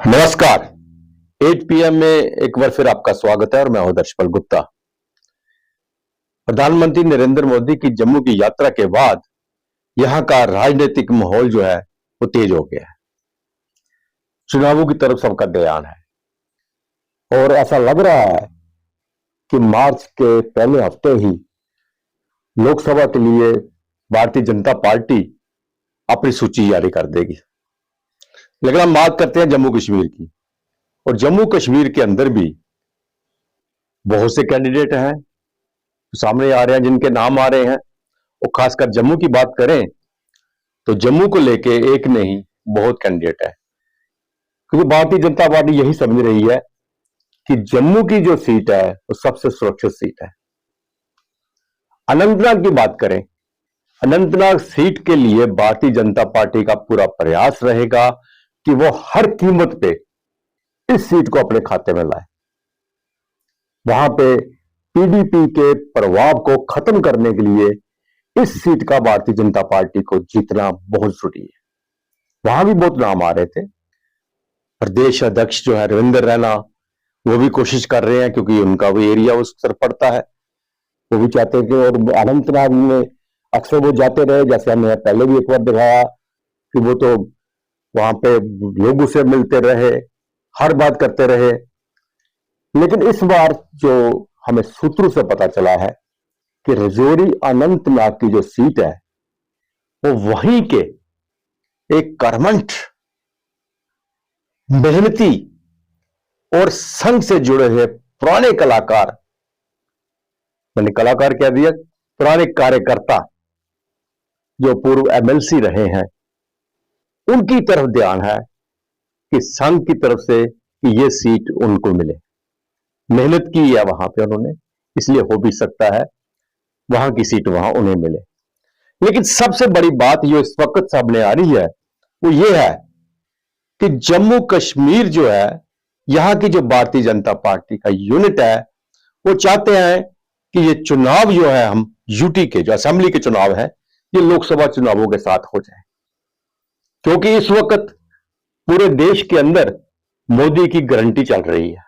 नमस्कार। 8 PM में एक बार फिर आपका स्वागत है और मैं हूं दर्शपल गुप्ता। प्रधानमंत्री नरेंद्र मोदी की जम्मू की यात्रा के बाद यहां का राजनीतिक माहौल जो है वो तेज हो गया है। चुनावों की तरफ सबका ध्यान है और ऐसा लग रहा है कि मार्च के पहले हफ्ते ही लोकसभा के लिए भारतीय जनता पार्टी अपनी सूची जारी कर देगी। लेकिन हम बात करते हैं जम्मू कश्मीर की, और जम्मू कश्मीर के अंदर भी बहुत से कैंडिडेट हैं सामने आ रहे हैं, जिनके नाम आ रहे हैं। और खासकर जम्मू की बात करें तो जम्मू को लेके एक नहीं बहुत कैंडिडेट है, क्योंकि भारतीय जनता पार्टी यही समझ रही है कि जम्मू की जो सीट है वो सबसे सुरक्षित सीट है। अनंतनाग की बात करें, अनंतनाग सीट के लिए भारतीय जनता पार्टी का पूरा प्रयास रहेगा कि वो हर कीमत पे इस सीट को अपने खाते में लाए। वहां पे पीडीपी के प्रभाव को खत्म करने के लिए इस सीट का भारतीय जनता पार्टी को जीतना बहुत जरूरी है। वहां भी बहुत नाम आ रहे थे। प्रदेश अध्यक्ष जो है रविंद्र रैना, वो भी कोशिश कर रहे हैं, क्योंकि उनका वो एरिया उस तरफ पड़ता है। वो भी चाहते हैं कि, और अनंतनाग में अक्सर वो जाते रहे, जैसे हमने पहले भी एक बार दिखाया कि वो तो वहां पे लोगों से मिलते रहे, हर बात करते रहे। लेकिन इस बार जो हमें सूत्रों से पता चला है कि रजौरी अनंतनाग की जो सीट है वो वहीं के एक कर्मठ, मेहनती और संघ से जुड़े हुए पुराने कलाकार, मैंने कलाकार कह दिया, पुराने कार्यकर्ता जो पूर्व एमएलसी रहे हैं, उनकी तरफ ध्यान है कि संघ की तरफ से कि ये सीट उनको मिले। मेहनत की है वहां पे उन्होंने, इसलिए हो भी सकता है वहां की सीट वहां उन्हें मिले। लेकिन सबसे बड़ी बात जो इस वक्त सामने आ रही है वो ये है कि जम्मू कश्मीर जो है, यहां की जो भारतीय जनता पार्टी का यूनिट है, वो चाहते हैं कि ये चुनाव जो है, हम यूटी के जो असेंबली के चुनाव है, ये लोकसभा चुनावों के साथ हो जाए। क्योंकि इस वक्त पूरे देश के अंदर मोदी की गारंटी चल रही है।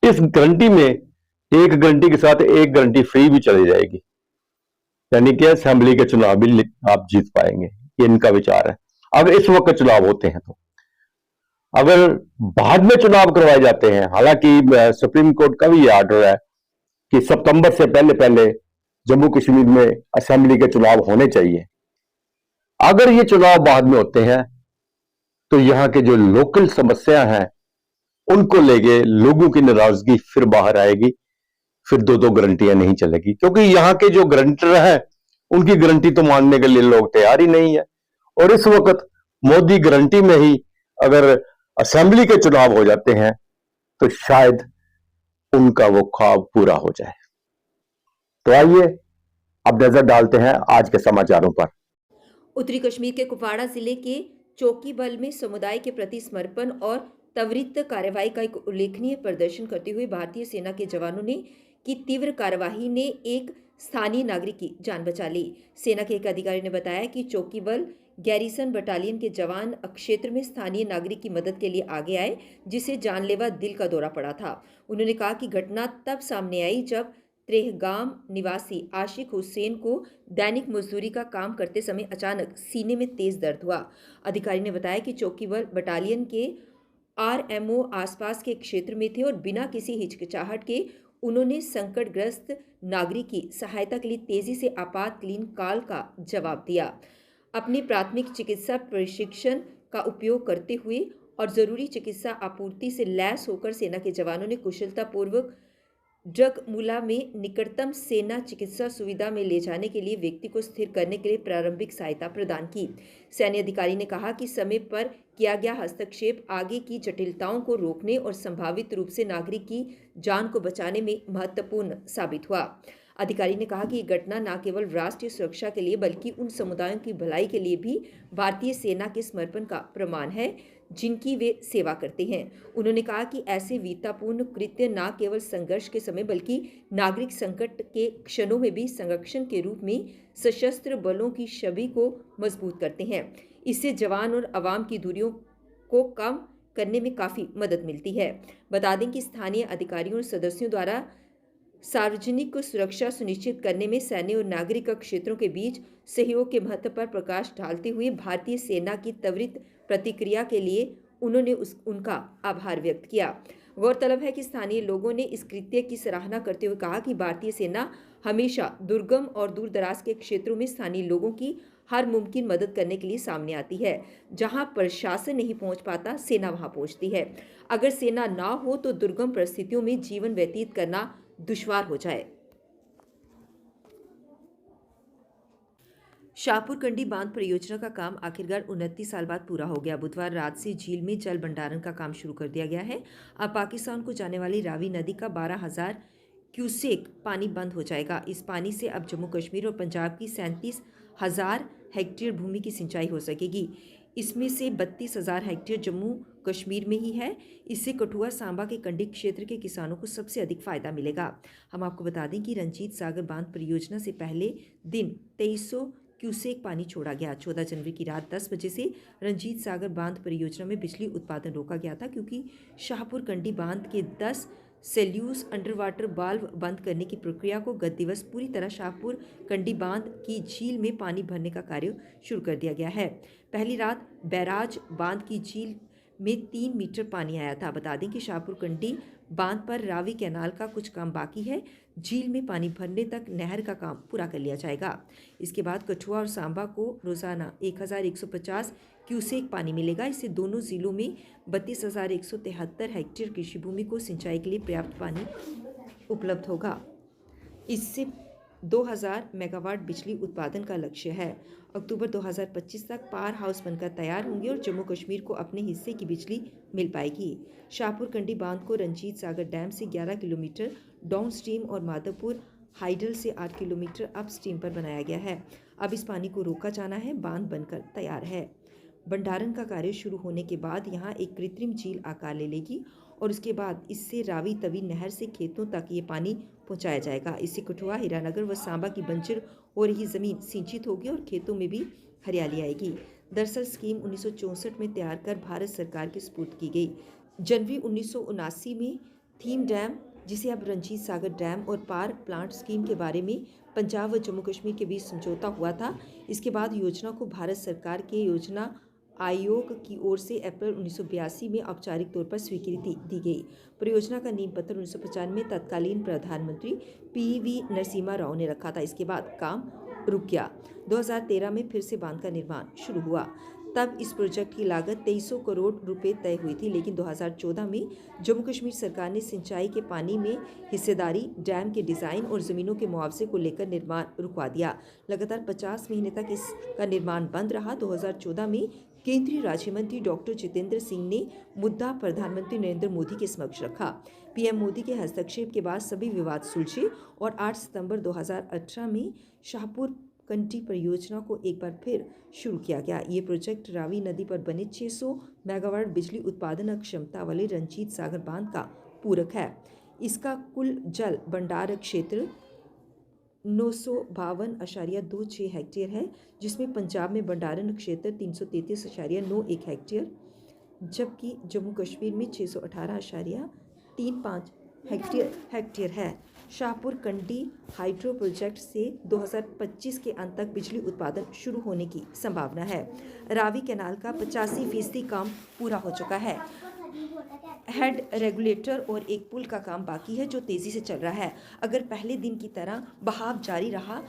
इस गारंटी में एक गारंटी के साथ एक गारंटी फ्री भी चली जाएगी, यानी कि असेंबली के चुनाव भी आप जीत पाएंगे। ये इनका विचार है। अगर इस वक्त चुनाव होते हैं तो, अगर बाद में चुनाव करवाए जाते हैं, हालांकि सुप्रीम कोर्ट का भी ये आर्डर है कि सितंबर से पहले पहले जम्मू कश्मीर में असेंबली के चुनाव होने चाहिए। अगर ये चुनाव बाद में होते हैं तो यहां के जो लोकल समस्या हैं उनको लेके लोगों की नाराजगी फिर बाहर आएगी, फिर दो दो गारंटियां नहीं चलेगी, क्योंकि यहां के जो गारंटर हैं उनकी गारंटी तो मानने के लिए लोग तैयार ही नहीं है। और इस वक्त मोदी गारंटी में ही अगर असेंबली के चुनाव हो जाते हैं तो शायद उनका वो ख्वाब पूरा हो जाए। तो आइए अब नजर डालते हैं आज के समाचारों पर। उत्तरी कश्मीर के कुपवाड़ा जिले के चौकी बल में समुदाय के प्रति समर्पण और त्वरित कार्रवाई का एक उल्लेखनीय प्रदर्शन करते हुए भारतीय सेना के जवानों ने की तीव्र कार्यवाही ने एक स्थानीय नागरिक की जान बचा ली। सेना के एक अधिकारी ने बताया कि चौकी बल गैरिसन बटालियन के जवान क्षेत्र में स्थानीय नागरिक की मदद के लिए आगे आए, जिसे जानलेवा दिल का दौरा पड़ा था। उन्होंने कहा कि घटना तब सामने आई जब त्रेहगाम निवासी आशिक हुसैन को दैनिक मजदूरी का काम करते समय अचानक सीने में तेज दर्द हुआ। अधिकारी ने बताया कि चौकी बल बटालियन के आरएमओ आसपास के क्षेत्र में थे और बिना किसी हिचकिचाहट के उन्होंने संकटग्रस्त नागरिक की सहायता के लिए तेजी से आपातकालीन कॉल का जवाब दिया। अपने प्राथमिक चिकित्सा प्रशिक्षण का उपयोग करते हुए और जरूरी चिकित्सा आपूर्ति से लैस होकर सेना के जवानों ने कुशलतापूर्वक ड्रगमुला में निकटतम सेना चिकित्सा सुविधा में ले जाने के लिए व्यक्ति को स्थिर करने के लिए प्रारंभिक सहायता प्रदान की। सैन्य अधिकारी ने कहा कि समय पर किया गया हस्तक्षेप आगे की जटिलताओं को रोकने और संभावित रूप से नागरिक की जान को बचाने में महत्वपूर्ण साबित हुआ। अधिकारी ने कहा कि ये घटना न केवल राष्ट्रीय सुरक्षा के लिए बल्कि उन समुदायों की भलाई के लिए भी भारतीय सेना के समर्पण का प्रमाण है जिनकी वे सेवा करते हैं। उन्होंने कहा कि ऐसे वीरतापूर्ण कृत्य न केवल संघर्ष के समय बल्कि नागरिक संकट के क्षणों में भी संरक्षण के रूप में सशस्त्र बलों की छवि को मजबूत करते हैं। इससे जवान और आवाम की दूरियों को कम करने में काफ़ी मदद मिलती है। बता दें कि स्थानीय अधिकारियों और सदस्यों द्वारा सार्वजनिक सुरक्षा सुनिश्चित करने में सैन्य और नागरिक क्षेत्रों के बीच सहयोग के महत्व पर प्रकाश डालते हुए भारतीय सेना की त्वरित प्रतिक्रिया के लिए उन्होंने उनका आभार व्यक्त किया। गौरतलब है कि स्थानीय लोगों ने इस कृत्य की सराहना करते हुए कहा कि भारतीय सेना हमेशा दुर्गम और दूर दराज के क्षेत्रों में स्थानीय लोगों की हर मुमकिन मदद करने के लिए सामने आती है। जहां प्रशासन नहीं पहुंच पाता, सेना वहां पहुंचती है। अगर सेना ना हो तो दुर्गम परिस्थितियों में जीवन व्यतीत करना दुश्वार हो जाए। शाहपुर कंडी बांध परियोजना का काम आखिरकार 29 साल बाद पूरा हो गया। बुधवार रात से झील में जल भंडारण का काम शुरू कर दिया गया है। अब पाकिस्तान को जाने वाली रावी नदी का 12,000 क्यूसेक पानी बंद हो जाएगा। इस पानी से अब जम्मू कश्मीर और पंजाब की 37,000 हेक्टेयर भूमि की सिंचाई हो सकेगी। इसमें से 32,000 हेक्टेयर जम्मू कश्मीर में ही है। इससे कठुआ सांबा के कंडी क्षेत्र के किसानों को सबसे अधिक फायदा मिलेगा। हम आपको बता दें कि रंजीत सागर बांध परियोजना से पहले दिन 2300 क्यूसेक पानी छोड़ा गया। 14 जनवरी की रात 10 बजे से रंजीत सागर बांध परियोजना में बिजली उत्पादन रोका गया था, क्योंकि शाहपुर कंडी बांध के 10 सेल्यूस अंडर वाटर बाल्व बंद करने की प्रक्रिया को गत दिवस पूरी तरह शाहपुर कंडी बांध की झील में पानी भरने का कार्य शुरू कर दिया गया है। पहली रात बैराज बांध की झील में 3 मीटर पानी आया था। बता दें कि शाहपुर कंडी बांध पर रावी कैनाल का कुछ काम बाकी है। झील में पानी भरने तक नहर का काम पूरा कर लिया जाएगा। इसके बाद कठुआ और सांबा को रोजाना 1,150 क्यूसेक पानी मिलेगा। इससे दोनों जिलों में 32,173 हेक्टेयर कृषि भूमि को सिंचाई के लिए पर्याप्त पानी उपलब्ध होगा। इससे 2,000 मेगावाट बिजली उत्पादन का लक्ष्य है। अक्टूबर 2025 तक पावर हाउस बनकर तैयार होंगे और जम्मू कश्मीर को अपने हिस्से की बिजली मिल पाएगी। शाहपुर कंडी बांध को रंजीत सागर डैम से 11 किलोमीटर डाउन स्ट्रीम और माधवपुर हाइडल से 8 किलोमीटर अप स्ट्रीम पर बनाया गया है। अब इस पानी को रोका जाना है। बांध बनकर तैयार है। भंडारण का कार्य शुरू होने के बाद यहाँ एक कृत्रिम झील आकार ले लेगी और उसके बाद इससे रावी तवी नहर से खेतों तक ये पानी पहुंचाया जाएगा। इससे कठुआ, हीरानगर व सांबा की बंजर हो रही ज़मीन सिंचित होगी और खेतों में भी हरियाली आएगी। दरअसल स्कीम 1964 में तैयार कर भारत सरकार के सुपुर्द की गई। जनवरी 1979 में थीम डैम, जिसे अब रंजीत सागर डैम और पावर प्लांट स्कीम के बारे में पंजाब व जम्मू कश्मीर के बीच समझौता हुआ था। इसके बाद योजना को भारत सरकार के योजना आयोग की ओर से अप्रैल 1982 में औपचारिक तौर पर स्वीकृति दी गई। परियोजना का नींव पत्थर 1995 में तत्कालीन प्रधानमंत्री पीवी नरसिम्हा राव ने रखा था। इसके बाद काम रुक गया। 2013 में फिर से बांध का निर्माण शुरू हुआ। तब इस प्रोजेक्ट की लागत 2300 करोड़ रुपए तय हुई थी, लेकिन 2014 में जम्मू कश्मीर सरकार ने सिंचाई के पानी में हिस्सेदारी, डैम के डिज़ाइन और ज़मीनों के मुआवजे को लेकर निर्माण रुकवा दिया। लगातार 50 महीने तक इसका निर्माण बंद रहा। 2014 में केंद्रीय राज्य मंत्री डॉक्टर जितेंद्र सिंह ने मुद्दा प्रधानमंत्री नरेंद्र मोदी के समक्ष रखा। पीएम मोदी के हस्तक्षेप के बाद सभी विवाद सुलझे और 8 सितंबर 2018 में शाहपुर कंडी परियोजना को एक बार फिर शुरू किया गया। ये प्रोजेक्ट रावी नदी पर बने 600 मेगावाट बिजली उत्पादन क्षमता वाले रंजीत सागर बांध का पूरक है। इसका कुल जल भंडार क्षेत्र 952.26 हेक्टेयर है, जिसमें पंजाब में भंडारण क्षेत्र 333.91 हेक्टेयर, जबकि जम्मू कश्मीर में 618.35 हेक्टेयर है। शाहपुर कंडी हाइड्रो प्रोजेक्ट से 2025 के अंत तक बिजली उत्पादन शुरू होने की संभावना है। रावी कैनाल का 85% काम पूरा हो चुका है। हेड रेगुलेटर और एक पुल का काम बाकी है, जो तेज़ी से चल रहा है। अगर पहले दिन की तरह बहाव जारी रहा,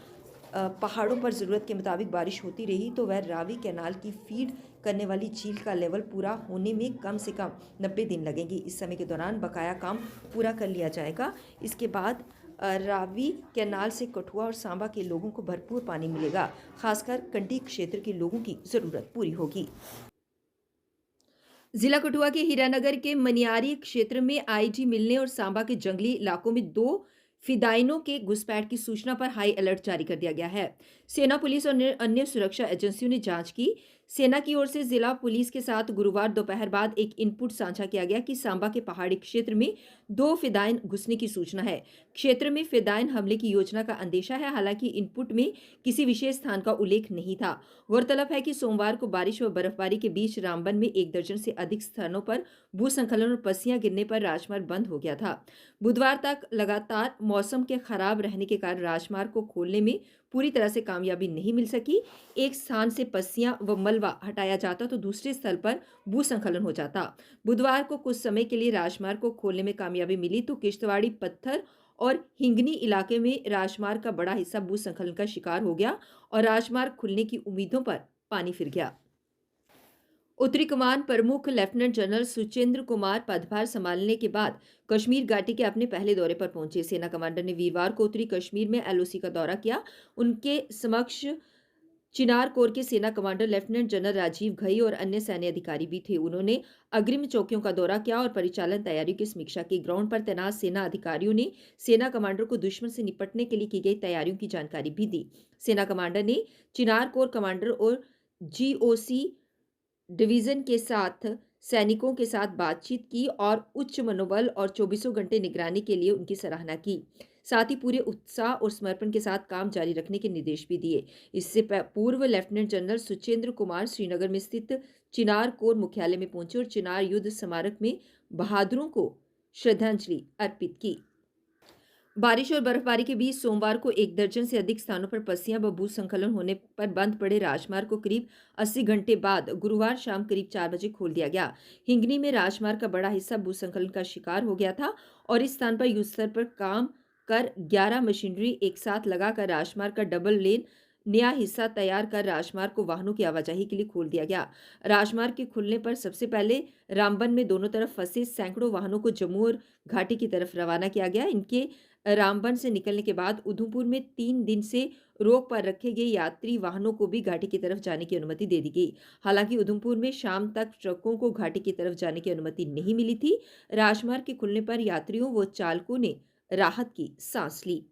पहाड़ों पर ज़रूरत के मुताबिक बारिश होती रही, तो वह रावी कैनाल की फीड करने वाली झील का लेवल पूरा होने में कम से कम 90 दिन लगेंगे। इस समय के दौरान बकाया काम पूरा कर लिया जाएगा। इसके बाद रावी कैनाल से कठुआ और सांबा के लोगों को भरपूर पानी मिलेगा। खासकर कंडी क्षेत्र के लोगों की ज़रूरत पूरी होगी। जिला कठुआ के हीरानगर के मनियारी क्षेत्र में आईडी मिलने और सांबा के जंगली इलाकों में 2 फिदाइनों के घुसपैठ की सूचना पर हाई अलर्ट जारी कर दिया गया है। सेना, पुलिस और अन्य सुरक्षा एजेंसियों ने जांच की। सेना की ओर से जिला पुलिस के साथ गुरुवार दोपहर बाद एक इनपुट साझा किया गया कि सांबा के पहाड़ी क्षेत्र में 2 फिदायीन घुसने की सूचना है। क्षेत्र में फिदायीन हमले की योजना का अंदेशा है। हालांकि इनपुट में किसी विशेष स्थान का उल्लेख नहीं था। गौरतलब है कि सोमवार को बारिश व बर्फबारी के बीच रामबन में 1 दर्जन से अधिक स्थानों पर भूस्खलन और पस्सियां गिरने पर राजमार्ग बंद हो गया था। बुधवार तक लगातार मौसम के खराब रहने के कारण राजमार्ग को खोलने में पूरी तरह से कामयाबी नहीं मिल सकी। एक स्थान से पस्सियां व मलबा हटाया जाता तो दूसरे स्थल पर भूस्खलन हो जाता। बुधवार को कुछ समय के लिए राजमार्ग को खोलने में कामयाबी मिली तो किश्तवाड़ी, पत्थर और हिंगनी इलाके में राजमार्ग का बड़ा हिस्सा भूस्खलन का शिकार हो गया और राजमार्ग खुलने की उम्मीदों पर पानी फिर गया। उत्तरी कमान प्रमुख लेफ्टिनेंट जनरल सुचेंद्र कुमार पदभार संभालने के बाद कश्मीर घाटी के अपने पहले दौरे पर पहुंचे। सेना कमांडर ने वीरवार को उत्तरी कश्मीर में एलओसी का दौरा किया। उनके समक्ष चिनार कोर के सेना commander lieutenant general Rajiv Ghai और अन्य सैन्य अधिकारी भी थे। उन्होंने अग्रिम चौकियों का दौरा किया और परिचालन तैयारियों की समीक्षा की। ग्राउंड पर तैनात सेना अधिकारियों ने सेना कमांडर को दुश्मन से निपटने के लिए की गई तैयारियों की जानकारी भी दी। सेना कमांडर ने चिनार कोर कमांडर और जीओसी डिवीजन के साथ सैनिकों के साथ बातचीत की और उच्च मनोबल और 24 घंटे निगरानी के लिए उनकी सराहना की। साथ ही पूरे उत्साह और समर्पण के साथ काम जारी रखने के निर्देश भी दिए। इससे पूर्व लेफ्टिनेंट जनरल सुचेंद्र कुमार श्रीनगर में स्थित चिनार कोर मुख्यालय में पहुंचे और चिनार युद्ध स्मारक में बहादुरों को श्रद्धांजलि अर्पित की। बारिश और बर्फबारी के बीच सोमवार को 1 दर्जन से अधिक स्थानों पर पस्सियां व भूस्खलन होने पर बंद पड़े राजमार्ग को करीब 80 घंटे बाद गुरुवार शाम करीब 4 बजे खोल दिया गया। हिंगनी में राजमार्ग का बड़ा हिस्सा भूस्खलन का शिकार हो गया था और इस स्थान पर युद्ध स्तर पर काम कर 11 मशीनरी एक साथ लगाकर राजमार्ग का डबल लेन नया हिस्सा तैयार कर राजमार्ग को वाहनों की आवाजाही के लिए खोल दिया गया। राजमार्ग के खुलने पर सबसे पहले रामबन में दोनों तरफ फंसे सैकड़ों वाहनों को जम्मू और घाटी की तरफ रवाना किया गया। इनके रामबन से निकलने के बाद उधमपुर में 3 दिन से रोक पर रखे गए यात्री वाहनों को भी घाटी की तरफ जाने की अनुमति दे दी गई। हालांकि उधमपुर में शाम तक ट्रकों को घाटी की तरफ जाने की अनुमति नहीं मिली थी। राजमार्ग के खुलने पर यात्रियों व चालकों ने राहत की सांस ली।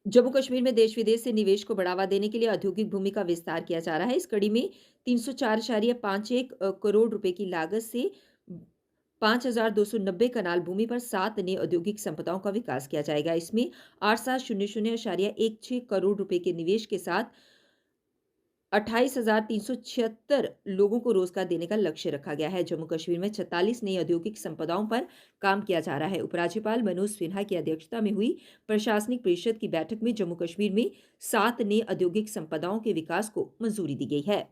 जम्मू कश्मीर में देश विदेश से निवेश को बढ़ावा देने के लिए औद्योगिक भूमि का विस्तार किया जा रहा है। इस कड़ी में 304.51 करोड़ रुपए की लागत से 5,290 कनाल भूमि पर 7 नई औद्योगिक संपदाओं का विकास किया जाएगा। इसमें 8700.16 करोड़ रुपए के निवेश के साथ 28,376 लोगों को रोजगार देने का लक्ष्य रखा गया है। जम्मू कश्मीर में 46 नई औद्योगिक संपदाओं पर काम किया जा रहा है। उपराज्यपाल मनोज सिन्हा की अध्यक्षता में हुई प्रशासनिक परिषद की बैठक में जम्मू कश्मीर में 7 नई औद्योगिक संपदाओं के विकास को मंजूरी दी गई है।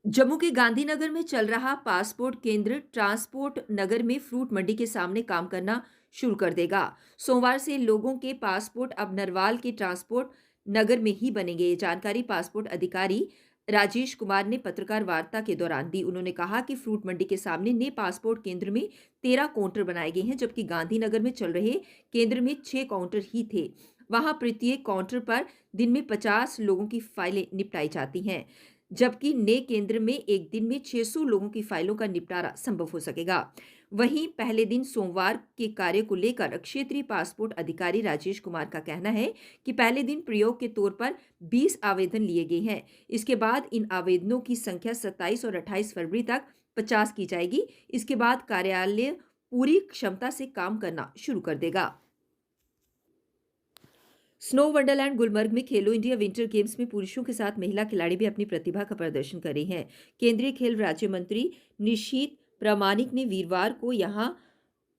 जम्मू के गांधीनगर में चल रहा पासपोर्ट केंद्र ट्रांसपोर्ट नगर में फ्रूट मंडी के सामने काम करना शुरू कर देगा। सोमवार से लोगों के पासपोर्ट अब नरवाल के ट्रांसपोर्ट नगर में ही बनेंगे। ये जानकारी पासपोर्ट अधिकारी राजेश कुमार ने पत्रकार वार्ता के दौरान दी। उन्होंने कहा कि फ्रूट मंडी के सामने नए पासपोर्ट केंद्र में 13 काउंटर बनाए गए हैं, जबकि गांधीनगर में चल रहे केंद्र में 6 काउंटर ही थे। वहां प्रत्येक काउंटर पर दिन में 50 लोगों की फाइलें निपटाई जाती हैं, जबकि नए केंद्र में एक दिन में 600 लोगों की फाइलों का निपटारा संभव हो सकेगा। वहीं पहले दिन सोमवार के कार्य को लेकर क्षेत्रीय पासपोर्ट अधिकारी राजेश कुमार का कहना है कि पहले दिन प्रयोग के तौर पर 20 आवेदन लिए गए हैं। इसके बाद इन आवेदनों की संख्या 27 और 28 फरवरी तक 50 की जाएगी। इसके बाद कार्यालय पूरी क्षमता से काम करना शुरू कर देगा। स्नो वंडरलैंड गुलमर्ग में खेलो इंडिया विंटर गेम्स में पुरुषों के साथ महिला खिलाड़ी भी अपनी प्रतिभा का प्रदर्शन कर रहे हैं। केंद्रीय खेल राज्य मंत्री निशीत प्रामाणिक ने वीरवार को यहां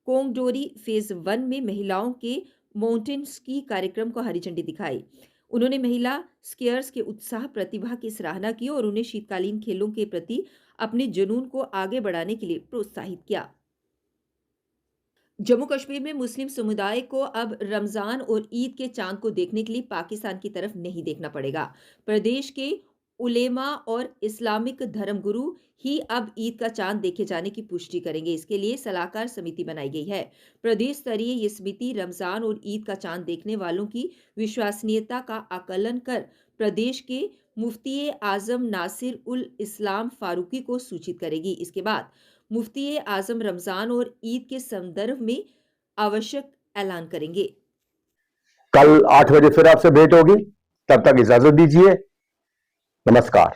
कोंगडोरी फेज 1 में महिलाओं के माउंटेन स्की कार्यक्रम को हरी झंडी दिखाई। उन्होंने महिला स्कीयर्स के उत्साह प्रतिभा की सराहना की और उन्हें शीतकालीन खेलों के प्रति अपने जुनून को आगे बढ़ाने के लिए प्रोत्साहित किया। जम्मू कश्मीर में मुस्लिम समुदाय को अब रमजान और ईद के चांद को देखने के लिए पाकिस्तान की तरफ नहीं देखना पड़ेगा। प्रदेश के उलेमा और इस्लामिक धर्मगुरु ही अब ईद का चांद देखे जाने की पुष्टि करेंगे। इसके लिए सलाहकार समिति बनाई गई है। प्रदेश स्तरीय ये समिति रमजान और ईद का चांद देखने वालों की विश्वसनीयता का आकलन कर प्रदेश के मुफ्ती आजम नासिर उल इस्लाम फारूकी को सूचित करेगी। इसके बाद मुफ्ती आजम रमजान और ईद के संदर्भ में आवश्यक ऐलान करेंगे। कल 8 बजे फिर आपसे भेंट होगी। तब तक इजाजत दीजिए। नमस्कार।